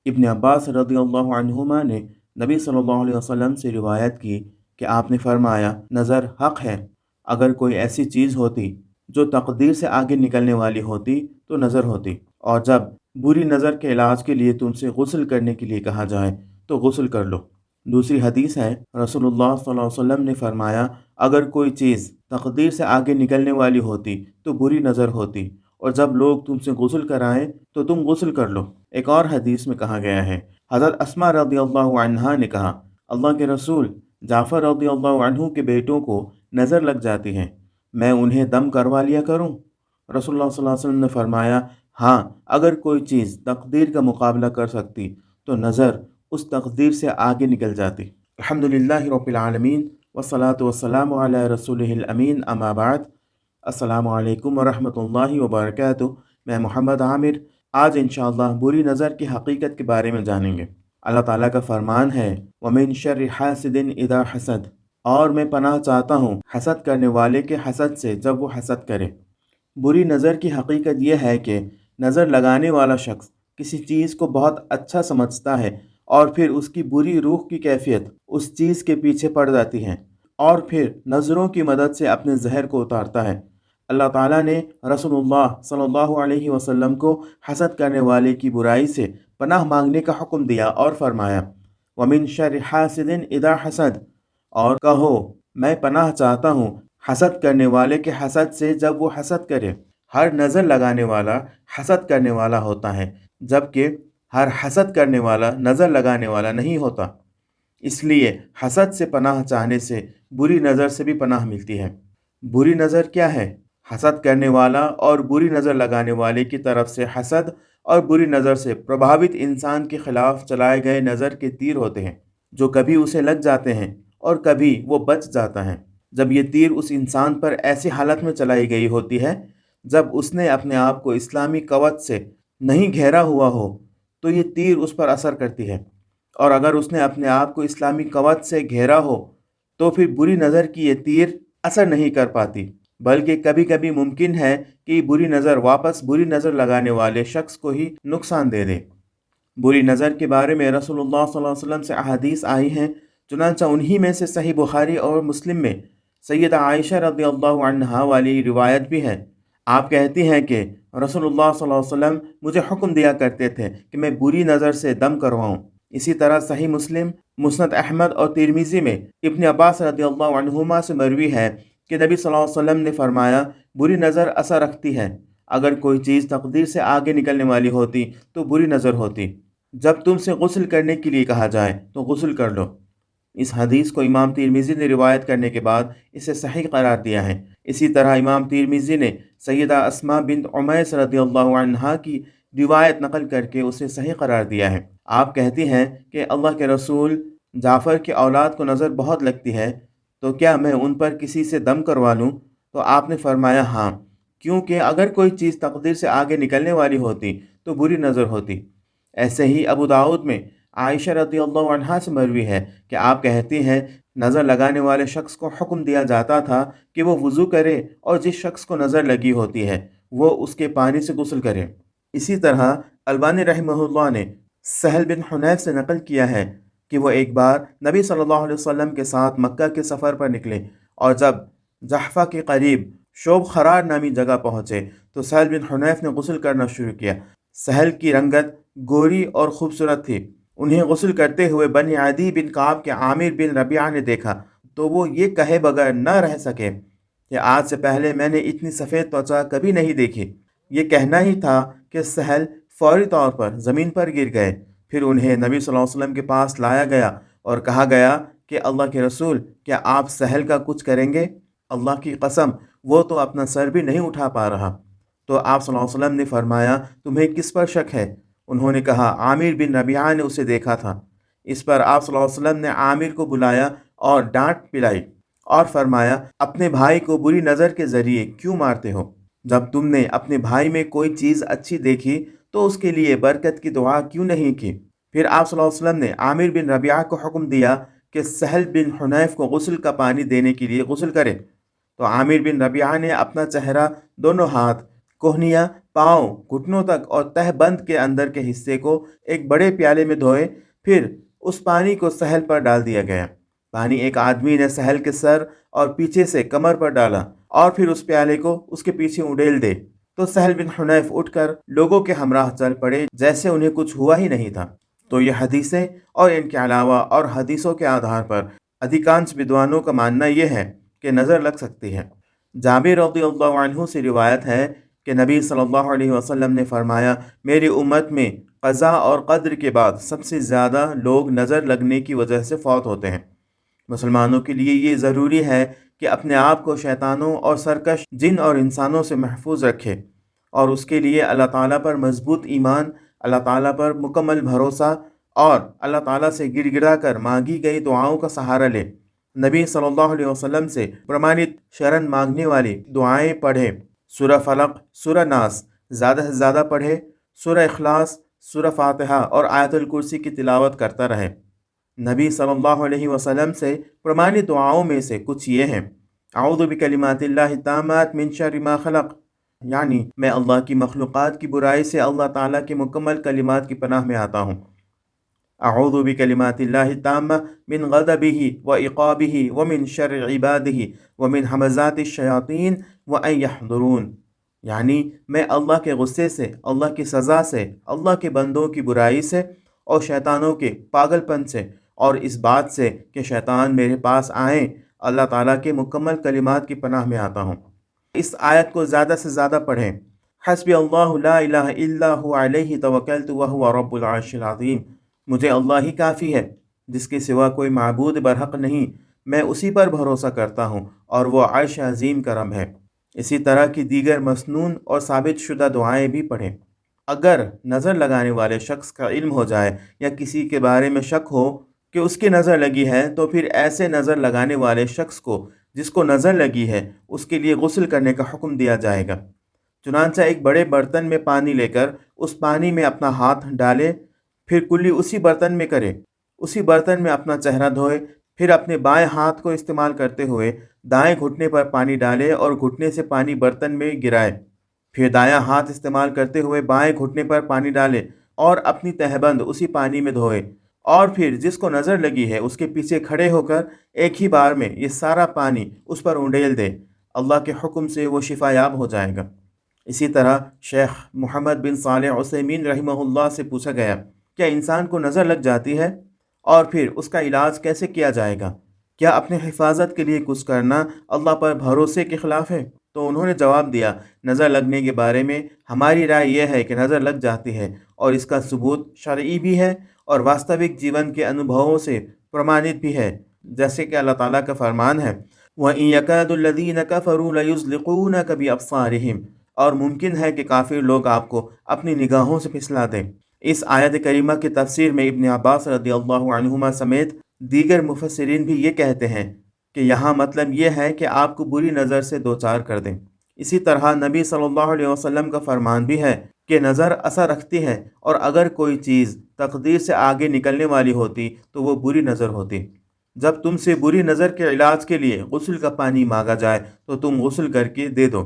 इब्न अब्बास रज़ियल्लाहु अन्हुमा ने नबी सल्लल्लाहु अलैहि वसल्लम से रिवायत की कि आपने फरमाया, नज़र हक़ है। अगर कोई ऐसी चीज़ होती जो तकदीर से आगे निकलने वाली होती तो नज़र होती, और जब बुरी नज़र के इलाज के लिए तुमसे गुस्ल करने के लिए कहा जाए तो गुस्ल कर लो। दूसरी हदीस है, रसूलुल्लाह सल्लल्लाहु अलैहि वसल्लम ने फरमाया, अगर कोई चीज़ तकदीर से आगे निकलने वाली होती तो बुरी नज़र होती, और जब लोग तुमसे गुस्ल कराएं तो तुम गुस्ल कर लो। एक और हदीस में कहा गया है, हज़रत अस्मा रज़ियल्लाहु अन्हा ने कहा, अल्लाह के रसूल, जाफ़र रज़ियल्लाहु अन्हु के बेटों को नज़र लग जाती है, मैं उन्हें दम करवा लिया करूं? रसूलुल्लाह सल्लल्लाहु अलैहि वसल्लम ने फरमाया, हाँ, अगर कोई चीज़ तकदीर का मुकाबला कर सकती तो नज़र उस तकदीर से आगे निकल जाती। अल्हम्दुलिल्लाहि रब्बिल आलमीन वस्सलातु वस्सलामु अला रसूलिहिल अमीन, अम्मा बाद। अस्सलामु अलैकुम वरहमतुल्लाहि वबरकातुहू। मैं मोहम्मद आमिर आज इंशाअल्लाह बुरी नज़र की हकीकत के बारे में जानेंगे। अल्लाह ताला का फरमान है, वमिन शर्रि हासिदिन इदा हसद, और मैं पनाह चाहता हूँ हसद करने वाले के हसद से जब वो हसद करे। बुरी नज़र की हकीकत यह है कि नज़र लगाने वाला शख्स किसी चीज़ को बहुत अच्छा समझता है और फिर उसकी बुरी रूह की कैफियत उस चीज़ के पीछे पड़ जाती है और फिर नज़रों की मदद से अपने जहर को उतारता है। अल्लाह ताला ने रसूलुल्लाह सल्लल्लाहु अलैहि वसल्लम को हसद करने वाले की बुराई से पनाह मांगने का हुक्म दिया और फरमाया, वमिन शर्रि हासिदिन इदा हसद, और कहो मैं पनाह चाहता हूँ हसद करने वाले के हसद से जब वो हसद करे। हर नज़र लगाने वाला हसद करने वाला होता है, जबकि हर हसद करने वाला नज़र लगाने वाला नहीं होता। इसलिए हसद से पनाह चाहने से बुरी नज़र से भी पनाह मिलती है। बुरी नज़र क्या है? हसद करने वाला और बुरी नज़र लगाने वाले की तरफ से हसद और बुरी नज़र से प्रभावित इंसान के खिलाफ चलाए गए नज़र के तीर होते हैं, जो कभी उसे लग जाते हैं और कभी वो बच जाता है। जब ये तीर उस इंसान पर ऐसी हालत में चलाई गई होती है जब उसने अपने आप को इस्लामी कवच से नहीं घेरा हुआ हो, तो ये तीर उस पर असर करती है, और अगर उसने अपने आप को इस्लामी कवच से घेरा हो तो फिर बुरी नज़र की ये तीर असर नहीं कर पाती, बल्कि कभी कभी मुमकिन है कि बुरी नज़र वापस बुरी नज़र लगाने वाले शख्स को ही नुकसान दे दे। बुरी नज़र के बारे में रसूलुल्लाह सल्लल्लाहु अलैहि वसल्लम से अहादीस आई हैं, चुनांचा उन्हीं में से सही बुखारी और मुस्लिम में सैयदा आयशा रज़ियल्लाहु अन्हा वाली रिवायत भी है। आप कहती हैं कि रसूलुल्लाह सल्लल्लाहु अलैहि वसल्लम मुझे हुक्म दिया करते थे कि मैं बुरी नज़र से दम करवाऊँ। इसी तरह सही मुस्लिम, मुस्नद अहमद और तिरमिज़ी में इब्न अब्बास रज़ियल्लाहु अन्हुमा से मरवी है कि नबी सल्लल्लाहु अलैहि वसल्लम ने फरमाया, बुरी नज़र असर रखती है। अगर कोई चीज़ तकदीर से आगे निकलने वाली होती तो बुरी नज़र होती। जब तुमसे गुस्ल करने के लिए कहा जाए तो गुस्ल कर लो। इस हदीस को इमाम तिरमिज़ी ने रिवायत करने के बाद इसे सही करार दिया है। इसी तरह इमाम तिरमिज़ी ने सैयदा अस्मा बिन्त उमैस रज़ियल्लाहु अन्हा की रिवायत नकल करके उसे सही करार दिया है। आप कहती हैं कि अल्लाह के रसूल, जाफ़र की औलाद को नज़र बहुत लगती है, तो क्या मैं उन पर किसी से दम करवा लूँ? तो आपने फरमाया, हाँ, क्योंकि अगर कोई चीज़ तकदीर से आगे निकलने वाली होती तो बुरी नज़र होती। ऐसे ही अबू दाऊद में आयशा रज़ियल्लाहु अन्हा से मरवी है कि आप कहती हैं, नज़र लगाने वाले शख्स को हुक्म दिया जाता था कि वो वज़ू करे और जिस शख्स को नज़र लगी होती है वो उसके पानी से गुस्ल करे। इसी तरह अलबानी रहमहुल्लाह ने सहल बिन हुनैफ से नकल किया है कि वो एक बार नबी सल्लल्लाहु अलैहि वसल्लम के साथ मक्का के सफ़र पर निकले, और जब जहफ़ा के करीब शोब खरार नामी जगह पहुँचे तो सहल बिन हुनैफ ने गुस्ल करना शुरू किया। सहल की रंगत गोरी और खूबसूरत थी। उन्हें गुस्ल करते हुए बनी अदी बिन काब के आमिर बिन रबिया ने देखा तो वो ये कहे बगैर न रह सके कि आज से पहले मैंने इतनी सफ़ेद त्वचा कभी नहीं देखी। ये कहना ही था कि सहल फौरी तौर पर ज़मीन पर गिर गए। फिर उन्हें नबी सल्लल्लाहु अलैहि वसल्लम के पास लाया गया और कहा गया कि अल्लाह के रसूल, क्या आप सहल का कुछ करेंगे? अल्लाह की कसम, वो तो अपना सर भी नहीं उठा पा रहा। तो आप सल्लल्लाहु अलैहि वसल्लम ने फरमाया, तुम्हें किस पर शक है? उन्होंने कहा, आमिर बिन रबिया ने उसे देखा था। इस पर आप सल्लल्लाहु अलैहि वसल्लम ने आमिर को बुलाया और डांट पिलाई और फरमाया, अपने भाई को बुरी नज़र के ज़रिए क्यों मारते हो? जब तुमने अपने भाई में कोई चीज़ अच्छी देखी तो उसके लिए बरकत की दुआ क्यों नहीं की? फिर आप सल्लल्लाहु अलैहि वसल्लम ने आमिर बिन रबिया को हुक्म दिया कि सहल बिन हुनैफ को गुस्ल का पानी देने के लिए गुस्ल करे। तो आमिर बिन रबिया ने अपना चेहरा, दोनों हाथ कोहनियाँ, पाँव, घुटनों तक और तहबंद के अंदर के हिस्से को एक बड़े प्याले में धोए। फिर उस पानी को सहल पर डाल दिया गया। पानी एक आदमी ने सहल के सर और पीछे से कमर पर डाला और फिर उस प्याले को उसके पीछे उड़ेल दे तो सहल बिन हुनैफ उठकर लोगों के हमराह चल पड़े जैसे उन्हें कुछ हुआ ही नहीं था। तो ये हदीसें और इनके अलावा और हदीसों के आधार पर अधिकांश विद्वानों का मानना यह है कि नज़र लग सकती है। जाबिर रज़ियल्लाहु अन्हु से रिवायत है कि नबी सल्लल्लाहु अलैहि वसल्लम ने फरमाया, मेरी उम्मत में क़ज़ा और क़द्र के बाद सबसे ज़्यादा लोग नज़र लगने की वजह से फौत होते हैं। मुसलमानों के लिए ये ज़रूरी है कि अपने आप को शैतानों और सरकश जिन और इंसानों से महफूज रखे और उसके लिए अल्लाह ताला पर मजबूत ईमान, अल्लाह ताला पर मुकम्मल भरोसा और अल्लाह ताला से गिड़गिड़ा कर मांगी गई दुआओं का सहारा ले। नबी सल्लल्लाहु अलैहि वसल्लम से प्रमाणित शरण मांगने वाली दुआएं पढ़े। सूरह फलक, सूरह नास ज़्यादा से ज़्यादा पढ़े। सूरह इखलास, सूरह फातिहा और आयतुल कुर्सी की तिलावत करता रहे। नबी सल्लल्लाहु अलैहि वसल्लम से प्रमाणित दुआओं में से कुछ ये हैं: अऊज़ु बिकलिमातिल्लाहि ताम्मात मिन शर्रि मा खलक़, यानी मैं अल्लाह की मखलूक़ात की बुराई से अल्लाह ताला के मुकम्मल कलिमात की पनाह में आता हूँ। अऊज़ु बिकलिमातिल्लाहि ताम्मा मिन ग़ज़बिही व इक़ाबिही व मिन शर्रि इबादिही व मिन हमज़ातिश शयातीन व अन यहज़ुरून, यानी मैं अल्लाह के गुस्से से, अल्लाह की सज़ा से, अल्लाह के बंदों की बुराई से और शैतानों के पागलपन से और इस बात से कि शैतान मेरे पास आएँ। अल्लाह ताला के मुकम्मल कलिमात की पनाह में आता हूँ। इस आयत को ज़्यादा से ज़्यादा पढ़ें। हस्बी अल्लाहु ला इलाहा इल्ला हुवा अलैहि तवक्कलतु व हुवा रब्बुल अर्शिल अज़ीम, मुझे अल्लाह ही काफ़ी है, जिसके सिवा कोई माबूद बरहक नहीं, मैं उसी पर भरोसा करता हूँ और वो अर्श अज़ीम का रब है। इसी तरह की दीगर मसनून और साबित शुदा दुआएं भी पढ़ें। अगर नज़र लगाने वाले शख्स का इल्म हो जाए या किसी के बारे में शक हो कि उसकी नज़र लगी है, तो फिर ऐसे नज़र लगाने वाले शख्स को जिसको नज़र लगी है उसके लिए गुस्ल करने का हुक्म दिया जाएगा। चुनांचा एक बड़े बर्तन में पानी लेकर उस पानी में अपना हाथ डाले, फिर कुल्ली उसी बर्तन में करे, उसी बर्तन में अपना चेहरा धोए, फिर अपने बाएं हाथ को इस्तेमाल करते हुए दाएं घुटने पर पानी डाले और घुटने से पानी बर्तन में गिराए, फिर दायां हाथ इस्तेमाल करते हुए बाएं घुटने पर पानी डाले और अपनी तहबंद उसी पानी में धोए और फिर जिसको नज़र लगी है उसके पीछे खड़े होकर एक ही बार में ये सारा पानी उस पर उंडेल दे। अल्लाह के हुक्म से वो शिफायाब हो जाएगा। इसी तरह शेख मोहम्मद बिन सालेह उसैमीन रहमहुल्लाह से पूछा गया, क्या इंसान को नज़र लग जाती है और फिर उसका इलाज कैसे किया जाएगा? क्या अपने हिफाजत के लिए कुछ करना अल्लाह पर भरोसे के ख़िलाफ़ है? तो उन्होंने जवाब दिया, नज़र लगने के बारे में हमारी राय यह है कि नज़र लग जाती है और इसका सबूत शरई भी है और वास्तविक जीवन के अनुभवों से प्रमाणित भी है। जैसे कि अल्लाह ताला का फरमान है, वइन यकादुल्लज़ीन कफ़रू लयुज़्लिक़ूनक बिअब्सारिहिम, और मुमकिन है कि काफिर लोग आपको अपनी निगाहों से फिसला दें। इस आयत करीमा की तफसीर में इब्न अब्बास रज़ियल्लाहु अन्हुमा समेत दीगर मुफस्सिरीन भी ये कहते हैं कि यहाँ मतलब ये है कि आपको बुरी नज़र से दो चार कर दें। इसी तरह नबी सल्लल्लाहु अलैहि वसल्लम का फरमान भी है कि नज़र असर रखती है और अगर कोई चीज़ तकदीर से आगे निकलने वाली होती तो वो बुरी नज़र होती। जब तुमसे बुरी नज़र के इलाज के लिए गुस्ल का पानी मांगा जाए तो तुम गुस्ल करके दे दो।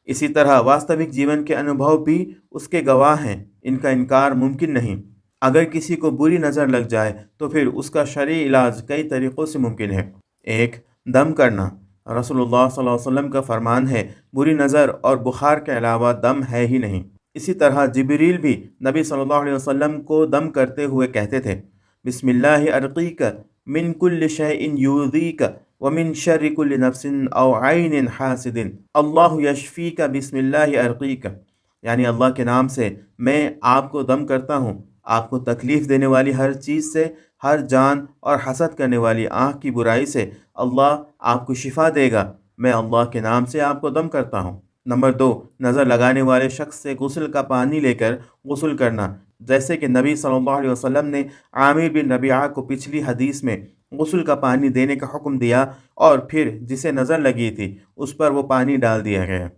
इसी तरह वास्तविक जीवन के अनुभव भी उसके गवाह हैं, इनका इनकार मुमकिन नहीं। अगर किसी को बुरी नज़र लग जाए तो फिर उसका शरई इलाज कई तरीक़ों से मुमकिन है। एक, दम करना। रसूलुल्लाह सल्लल्लाहु अलैहि वसल्लम का फरमान है, बुरी नज़र और बुखार के अलावा दम है ही नहीं। इसी तरह जिब्रील भी नबी सल्लल्लाहु अलैहि वसल्लम को दम करते हुए कहते थे, बिस्मिल्लाहि अर्क़ीका मिन कुल्लि शैइन यूज़ीका व मिन शर्रि कुल्लि नफ्सिन औ ऐनिन हासिदिन अल्लाहु यशफ़ीका बिस्मिल्लाहि अर्क़ीका, यानी अल्लाह के नाम से मैं आपको दम करता हूँ, आपको तकलीफ़ देने वाली हर चीज़ से, हर जान और हसद करने वाली आँख की बुराई से अल्लाह आपको शिफा देगा। मैं अल्लाह के नाम से आपको दम करता हूँ। नंबर 2, नज़र लगाने वाले शख्स से गुस्ल का पानी लेकर गुस्ल करना। जैसे कि नबी सल्लल्लाहु अलैहि वसल्लम ने आमिर बिन रबिया को पिछली हदीस में गुस्ल का पानी देने का हुक्म दिया और फिर जिसे नज़र लगी थी उस पर वो पानी डाल दिया गया।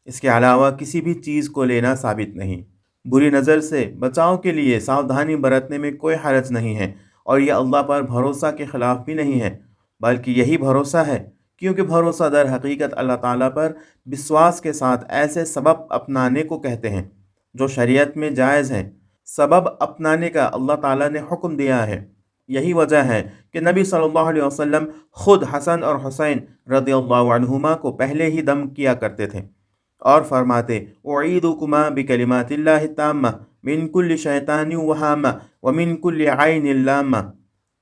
इसके अलावा किसी भी चीज़ को लेना साबित नहीं। बुरी नज़र से बचाव के लिए सावधानी बरतने में कोई हरज नहीं है और यह अल्लाह पर भरोसा के ख़िलाफ़ भी नहीं है, बल्कि यही भरोसा है کیونکہ بھروسہ در حقیقت اللہ تعالیٰ پر وشواس کے ساتھ ایسے سبب اپنانے کو کہتے ہیں جو شریعت میں جائز ہیں۔ سبب اپنانے کا اللہ تعالیٰ نے حکم دیا ہے۔ یہی وجہ ہے کہ نبی صلی اللہ علیہ وسلم خود حسن اور حسین رضی اللہ عنہما کو پہلے ہی دم کیا کرتے تھے اور فرماتے اعیدکما بکلمات اللہ التامہ من کل شیطان وہامہ ومن کل عین لامہ،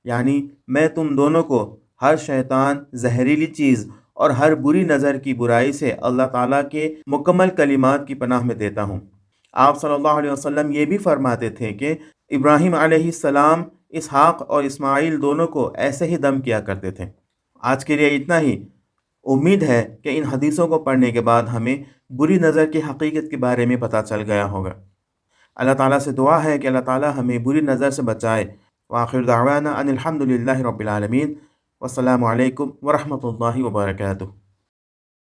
یعنی میں تم دونوں کو ہر شیطان، زہریلی چیز اور ہر بری نظر کی برائی سے اللہ تعالیٰ کے مکمل کلمات کی پناہ میں دیتا ہوں۔ آپ صلی اللہ علیہ وسلم یہ بھی فرماتے تھے کہ ابراہیم علیہ السلام اسحاق اور اسماعیل دونوں کو ایسے ہی دم کیا کرتے تھے۔ آج کے لیے اتنا ہی۔ امید ہے کہ ان حدیثوں کو پڑھنے کے بعد ہمیں بری نظر کی حقیقت کے بارے میں پتہ چل گیا ہوگا۔ اللہ تعالیٰ سے دعا ہے کہ اللہ تعالیٰ ہمیں بری نظر سے بچائے۔ وآخر دعوانا ان الحمد للہ رب العالمین، والسلام علیکم ورحمۃ اللہ وبرکاتہ۔